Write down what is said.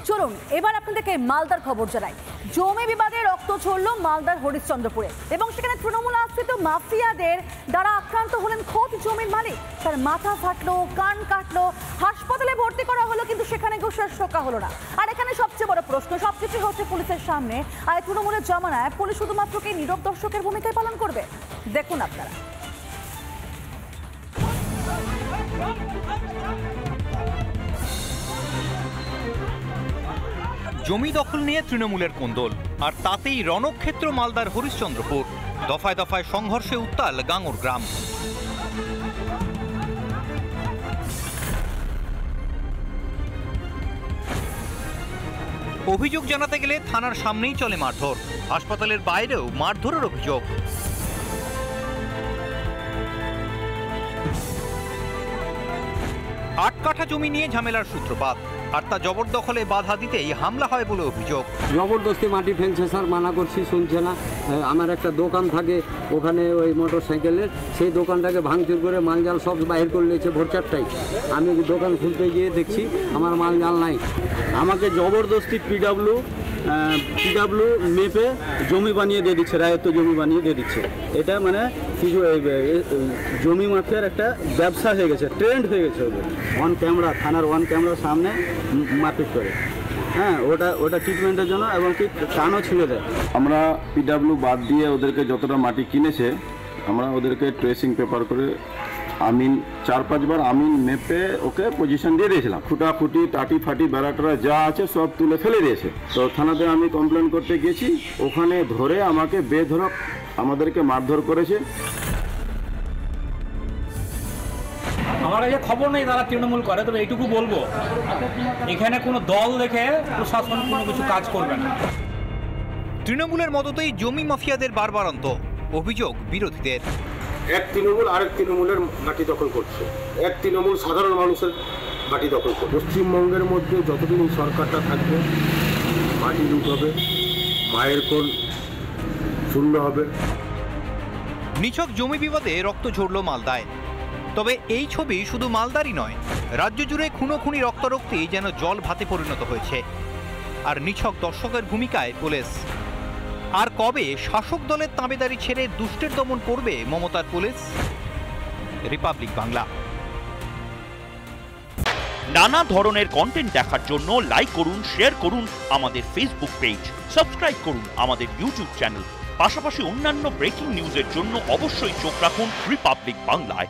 চলুন এবার আপনাদেরকে মালদার খবর জানাই। জমি বিবাদে রক্ত ঝরল মালদার হরিশ্চন্দ্রপুরে এবং সেখানে তৃণমূল আশ্রিত মাফিয়াদের দ্বারা আক্রান্ত হলেন খোদ জমির মালিক। তার মাথা ফাটলো, কান কাটলো, হাসপাতালে ভর্তি করা হলো, কিন্তু সেখানে কেউ শেষ রক্ষা হলো না। আর এখানে সবচেয়ে বড় প্রশ্ন, সবকিছু হচ্ছে পুলিশের সামনে, আর তৃণমূলের জমানায় পুলিশ শুধুমাত্র কি নীরব দর্শকের ভূমিকায় পালন করবে? দেখুন আপনারা। জমি দখল নিয়ে তৃণমূলের কোন্দল, আর তাতেই রণক্ষেত্র মালদার হরিশ্চন্দ্রপুর। দফায় দফায় সংঘর্ষে উত্তাল গাঙ্গুর গ্রাম। অভিযোগ জানাতে গেলে থানার সামনেই চলে মারধর, হাসপাতালের বাইরেও মারধরের অভিযোগ। 8 কাঠা জমি নিয়ে ঝামেলার সূত্রপাত, আর তা জবরদখলে বাধা দিতেই হামলা হয় বলে অভিযোগ। জবরদস্তি মাটি ফেলছে স্যার, মানা করছি শুনছে না। আমার একটা দোকান থাকে ওখানে ওই মোটর সাইকেলের, সেই দোকানটাকে ভাঙচুর করে মালজাল সব বাইর করে নিয়েছে ভোর 4টায়। আমি দোকান খুলতে গিয়ে দেখছি আমার মালজাল নাই। আমাকে জবরদস্তি পিডাব্লিউ মেপে জমি বানিয়ে দিয়ে দিচ্ছে, রায়ত্ব জমি বানিয়ে দিয়ে দিচ্ছে। এটা মানে কিছু জমি মাফিয়ার একটা ব্যবসা হয়ে গেছে, ট্রেন্ড হয়ে গেছে। অন ক্যামেরা, থানার অন ক্যামেরার সামনে মারপিট করে, হ্যাঁ, ওটা ট্রিটমেন্টের জন্য, এবং কি কানও ছিঁড়ে দেয়। আমরা পিডাব্লিউ বাদ দিয়ে ওদেরকে যতটা মাটি কিনেছে আমরা ওদেরকে ট্রেসিং পেপার করে আমিন 4-5 বার আমিন মেপে ওকে পজিশন দিয়ে দিয়েছিলাম। খুঁটি টাটি ফাটি বেড়াটারা যা আছে সব তুলে ফেলে দিয়েছে। তো থানাতে আমি কমপ্লেন করতে গেছি, ওখানে ধরে আমাকে বেধড়ক আমাদেরকে মারধর করেছে। আমার কাছে খবর নেই তারা তৃণমূল করে, তবে এইটুকু বলবো এখানে কোনো দল দেখে প্রশাসন কোনো কিছু কাজ করবে না। তৃণমূলের মদতেই জমি মাফিয়াদের বারবারন্ত, অভিযোগ বিরোধীদের। এক তৃণমূল আরেক তৃণমূলের মাটি দখল করছে, এক তৃণমূল সাধারণ মানুষের মাটি দখল করছে। পশ্চিমবঙ্গের মধ্যে যতদিন সরকারটা থাকবে মাটি লুট হবে, মায়ের কোল শূন্য হবে। নিছক জমি বিবাদে রক্ত ঝরল মালদায়। তবে এই ছবি শুধু মালদারই নয়, রাজ্য জুড়ে খুনোখুনি রক্তারক্তি যেন জল ভাতে পরিণত হয়েছে। আর নিছক দর্শকের ভূমিকায় পুলিশ। আর কবে শাসক দলের তাবেদারি ছেড়ে দুষ্টের দমন করবে মমতার পুলিশ? রিপাবলিক বাংলা। নানা ধরনের কন্টেন্ট দেখার জন্য লাইক করুন, শেয়ার করুন আমাদের ফেসবুক পেজ, সাবস্ক্রাইব করুন আমাদের ইউটিউব চ্যানেল। পাশাপাশি অন্যান্য ব্রেকিং নিউজের জন্য অবশ্যই চোখ রাখুন রিপাবলিক বাংলায়।